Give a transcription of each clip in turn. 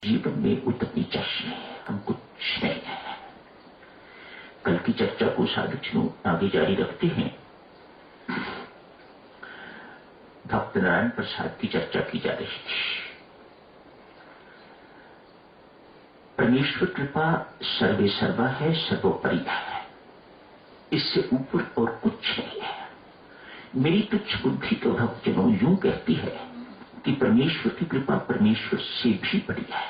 जीवन में उतरनी चाहिए। हम कुछ नहीं है। कल की चर्चा को साधुजनों आगे जारी रखते हैं। भक्त नारायण प्रसाद की चर्चा की जा रही थी। परमेश्वर कृपा सर्वे सर्वा है, सर्वोपरि है, इससे ऊपर और कुछ नहीं है। मेरी तुच्छ बुद्धि तो भक्तजनों यूं कहती है कि परमेश्वर की कृपा परमेश्वर से भी बड़ी है।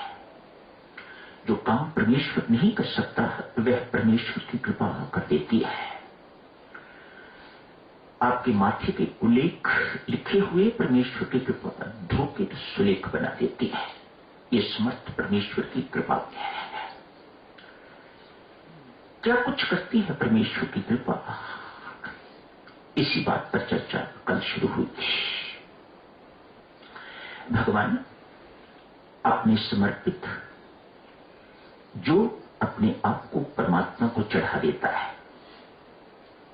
जो काम परमेश्वर नहीं कर सकता वह परमेश्वर की कृपा कर देती है। आपके माथे के उल्लेख लिखे हुए परमेश्वर की कृपा धोखे तो सुलेख बना देती है। ये समर्थ परमेश्वर की कृपा है। क्या कुछ करती है परमेश्वर की कृपा, इसी बात पर चर्चा कल शुरू हुई थी। भगवान अपने समर्पित जो अपने आप को परमात्मा को चढ़ा देता है।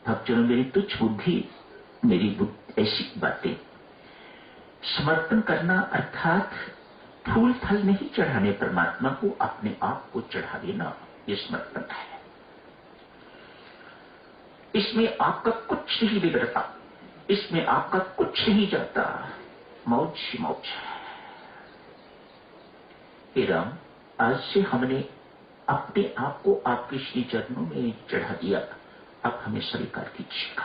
भक्तजनों, मेरी तुच्छ बुद्धि, मेरी ऐसी बातें, समर्पण करना अर्थात फूल फल नहीं चढ़ाने परमात्मा को, अपने आप को चढ़ा देना, यह समर्पण है। इसमें आपका कुछ नहीं बिगड़ता, इसमें आपका कुछ नहीं जाता, मौज ही मौज है। हे राम, आज से हमने अपने आप को आपके श्री चरणों में चढ़ा दिया, अब हमें स्वीकार कीजिएगा।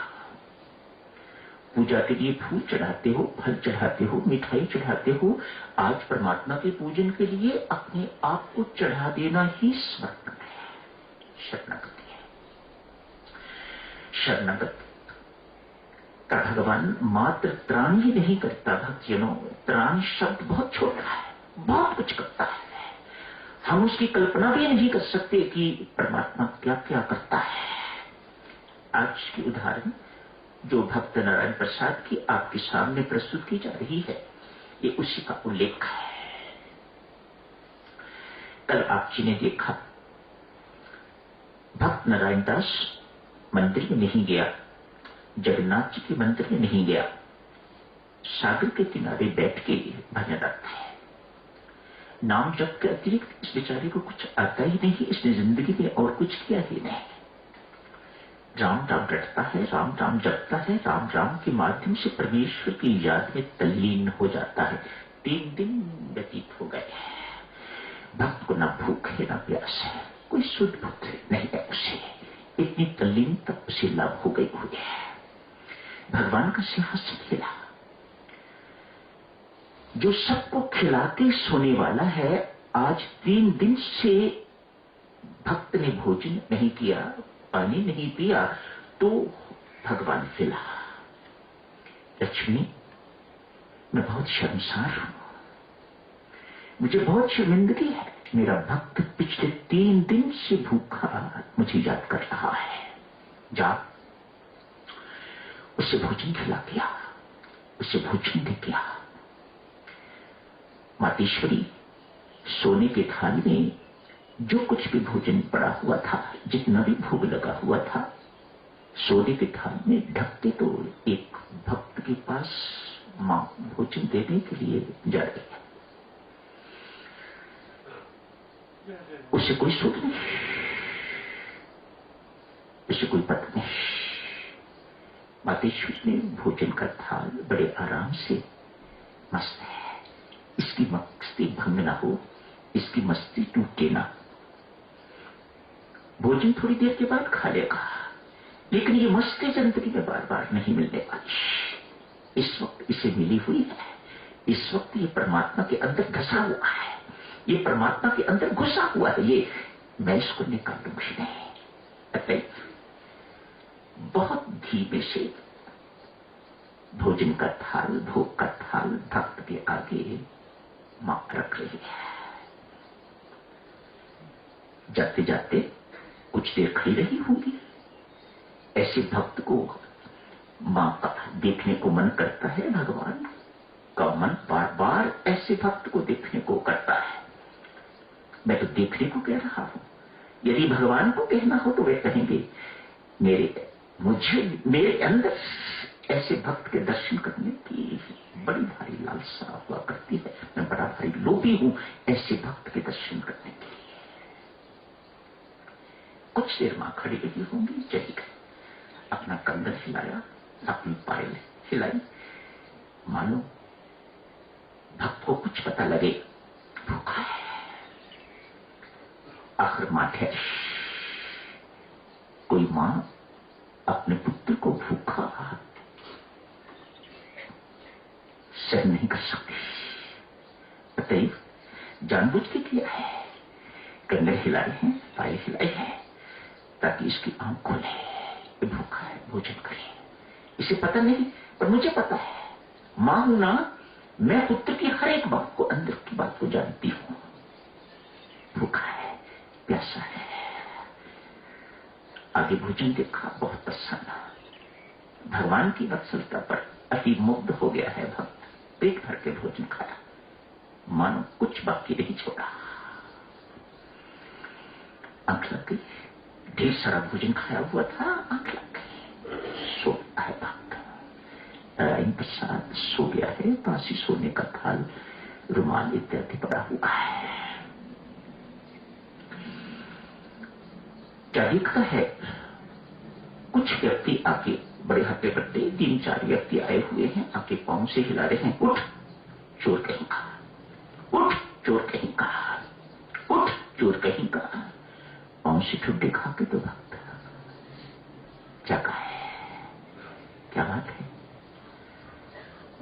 पूजा के लिए फूल चढ़ाते हो, फल चढ़ाते हो, मिठाई चढ़ाते हो, आज परमात्मा के पूजन के लिए अपने आप को चढ़ा देना ही समर्पण है, शरणागति है। शरणागत का भगवान मात्र त्राण ही नहीं करता भक्तजनों, त्राण शब्द बहुत छोटा है, बहुत कुछ करता है। हम उसकी कल्पना भी नहीं कर सकते कि परमात्मा क्या क्या करता है। आज की उदाहरण जो भक्त नारायण प्रसाद की आपके सामने प्रस्तुत की जा रही है, ये उसी का उल्लेख है। कल आप जी ने देखा भक्त नारायण दास मंदिर में नहीं गया, जगन्नाथ जी के मंदिर में नहीं गया, सागर के किनारे बैठ के भजन रखता है। नाम जप के अतिरिक्त इस बेचारे को कुछ आता ही नहीं, इसने जिंदगी में और कुछ किया ही नहीं। राम राम रटता है, राम राम जपता है, राम राम के माध्यम से परमेश्वर की याद में तल्लीन हो जाता है। 3 दिन व्यतीत हो गए। भक्त को ना भूख है ना प्यास है, कोई शुद्ध बुद्धि नहीं है उसे, इतनी तल्लीनता उसे लाभ हो गई हुई है। भगवान का सिंहासन खिला, जो सबको खिला के सोने वाला है, आज 3 दिन से भक्त ने भोजन नहीं किया, पानी नहीं पिया, तो भगवान खिला। लक्ष्मी, मैं बहुत शर्मसार हूं, मुझे बहुत शर्मिंदगी है। मेरा भक्त पिछले 3 दिन से भूखा मुझे याद कर रहा है। जा उसे भोजन खिला दिया, उसे भोजन दे दिया। मातेश्वरी सोने के थाल में जो कुछ भी भोजन पड़ा हुआ था, जितना भी भोग लगा हुआ था, सोने के थाल में ढकते तो एक भक्त के पास मां भोजन देने के लिए जा रही है। उसे कोई सुख नहीं, उसे कोई पता नहीं। मातेश्वरी ने भोजन का थाल बड़े आराम से, मस्त है, इसकी मस्ती भंग ना हो, इसकी मस्ती टूटे ना। भोजन थोड़ी देर के बाद खा लेगा, लेकिन ये मस्ती जिंदगी में बार बार नहीं मिलने वाली। इस वक्त इसे मिली हुई है, इस वक्त ये परमात्मा के अंदर घुसा हुआ है, ये परमात्मा के अंदर घुसा हुआ है, ये मैं इसको निकालूंगी नहीं। अतः बहुत धीमे से भोजन का थाल, भोग का थाल भक्त के आगे मां रख रही है। जाते जाते कुछ देर खड़ी रही होगी। ऐसे भक्त को मां का देखने को मन करता है, भगवान का मन बार बार ऐसे भक्त को देखने को करता है। मैं तो देखने को कह रहा हूं, यदि भगवान को कहना हो तो वे कहेंगे मेरे अंदर ऐसे भक्त के दर्शन करने की बड़ी भारी लालसा हुआ करती है, मैं बड़ा भारी लोभी हूं ऐसे भक्त के दर्शन कुछ देर मां खड़ी रही होंगी, चली गई। अपना कंधर हिलाया, अपनी पायल हिलाई, मानो भक्त को कुछ पता लगे भूखा है। आखिर मां ठहरी। कोई मां अपने पुत्र को भूखा सहन नहीं कर सकती, अतएव जानबूझ के किया है। कंधर हिलाए हैं, पायल हिलाई है, ताकि इसकी आंख खोले, ये भूखा है, भोजन करे। इसे पता नहीं, पर मुझे पता है। मां हूं ना, मैं पुत्र की हर एक बात को, अंदर की बात को जानती हूं। भूखा है, प्यासा है। आगे भोजन देखा, बहुत प्रसन्न। भगवान की वत्सलता पर अति मुग्ध हो गया है भक्त। पेट भर के भोजन खाया, मानो कुछ बाकी नहीं छोड़ा। आंख लग गई, ढेर सारा भोजन खाया हुआ था, आंख लग गई। सो है भक्त, नारायण प्रसाद सो गया है। पास ही सोने का थाल, रुमाल इत्यादि पड़ा हुआ है। क्या दिखता है, कुछ व्यक्ति आके, बड़े हट्टे बट्टे 3-4 व्यक्ति आए हुए हैं, आके पांव से हिला रहे हैं। उठ चोर कहेगा, उठ चोर कहेगा, उठ चोर कहेगा। पांव से ठुड्डे खा के तो भक्त जागा है। क्या बात है,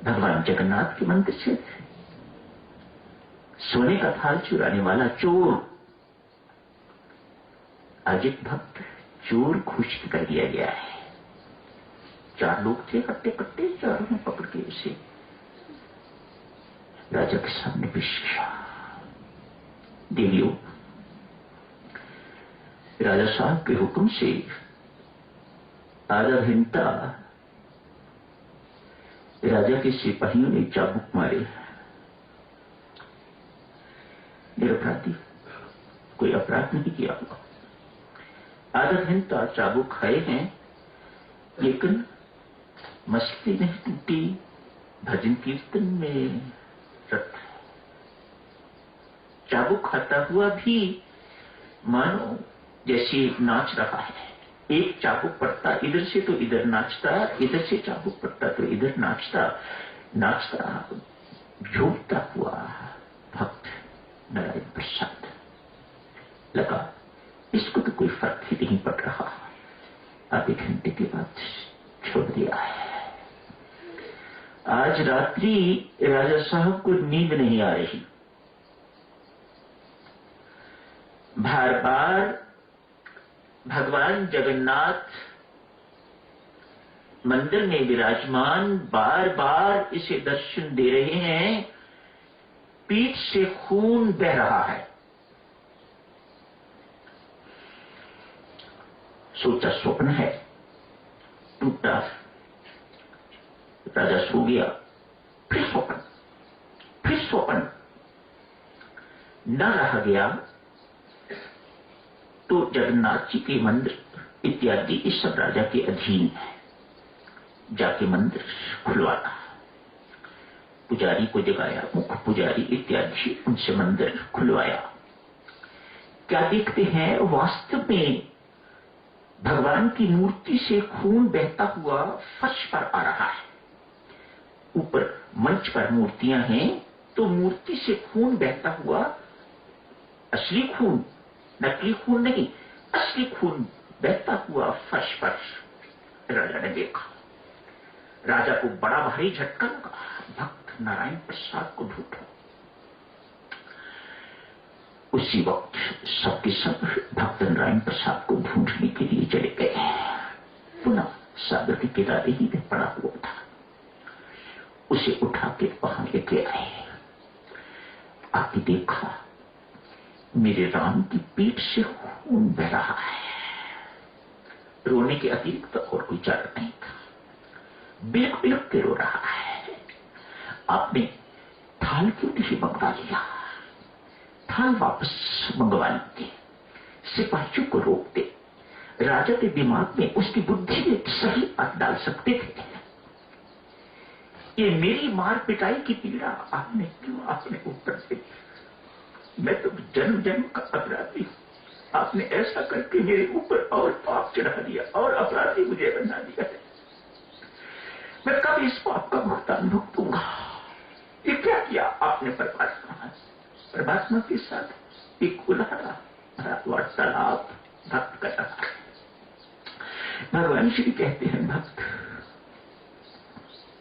भगवान जगन्नाथ के मंदिर से सोने का थाल चुराने वाला चोर, आज एक भक्त चोर घोषित कर दिया गया है। 4 लोग थे हट्टे कट्टे, चारों ने पकड़ के उसे राजा के सामने पेश किया। देवियों, राजा साहब के हुक्म से आधा घंटा राजा के सिपाहियों ने चाबुक मारे। निरपराधी, कोई अपराध नहीं किया हुआ। आधा घंटा चाबुक खाए हैं, लेकिन मस्ती नहीं टूटी, भजन कीर्तन में रत। चाबुक खाता हुआ भी मानो जैसे नाच रहा है। एक चाबुक पड़ता इधर से तो इधर नाचता, इधर से चाबुक पड़ता तो इधर नाचता, नाचता झूमता हुआ भक्त नारायण प्रसाद। लगा इसको तो कोई फर्क ही नहीं पड़ रहा। आधे घंटे के बाद छोड़ दिया है। आज रात्रि राजा साहब को नींद नहीं आ रही। बार बार भगवान जगन्नाथ मंदिर में विराजमान, बार बार इसे दर्शन दे रहे हैं। पीठ से खून बह रहा है। सोचा स्वप्न है, टूटा। राजा सो गया, फिर स्वप्न, फिर स्वप्न। न रह गया तो जगन्नाथ जी के मंदिर इत्यादि इस सब राजा के अधीन है। जाके मंदिर खुलवाया, पुजारी को जगाया, मुख्य पुजारी इत्यादि, उनसे मंदिर खुलवाया। क्या देखते हैं, वास्तव में भगवान की मूर्ति से खून बहता हुआ फर्श पर आ रहा है। ऊपर मंच पर मूर्तियां हैं, तो मूर्ति से खून बहता हुआ, असली खून, नकली खून नहीं, असली खून बहता हुआ फर्श पर राजा ने देखा। राजा को बड़ा भारी झटका लगा। भक्त नारायण प्रसाद को ढूंढो। उसी वक्त सबके सब भक्त नारायण प्रसाद को ढूंढने के लिए चले गए। पुनः सागर के किनारे ही में पड़ा हुआ था। उसे उठा के वहां लेके आए। आके देखा, मेरे राम की पीठ से खून बह रहा है। रोने के अतिरिक्त और कोई चारा नहीं था। बिलक बिलक के रो रहा है। आपने थाल क्यों नहीं मंगवा लिया? थाल वापस मंगवा लेते, सिपाहियों को रोकते, राजा के दिमाग में, उसकी बुद्धि में सही बात डाल सकते थे। ये मेरी मार पिटाई की पीड़ा आपने क्यों अपने ऊपर से? मैं तो जन्म जन्म का अपराधी हूं। आपने ऐसा करके मेरे ऊपर और पाप चढ़ा दिया और अपराधी मुझे बना दिया है। मैं कब इस पाप का भुगतान भुगतूंगा? ये क्या किया आपने परमात्मा के साथ एक खुला वार्तालाप भक्त कर रहा है। भगवान श्री कहते हैं, भक्त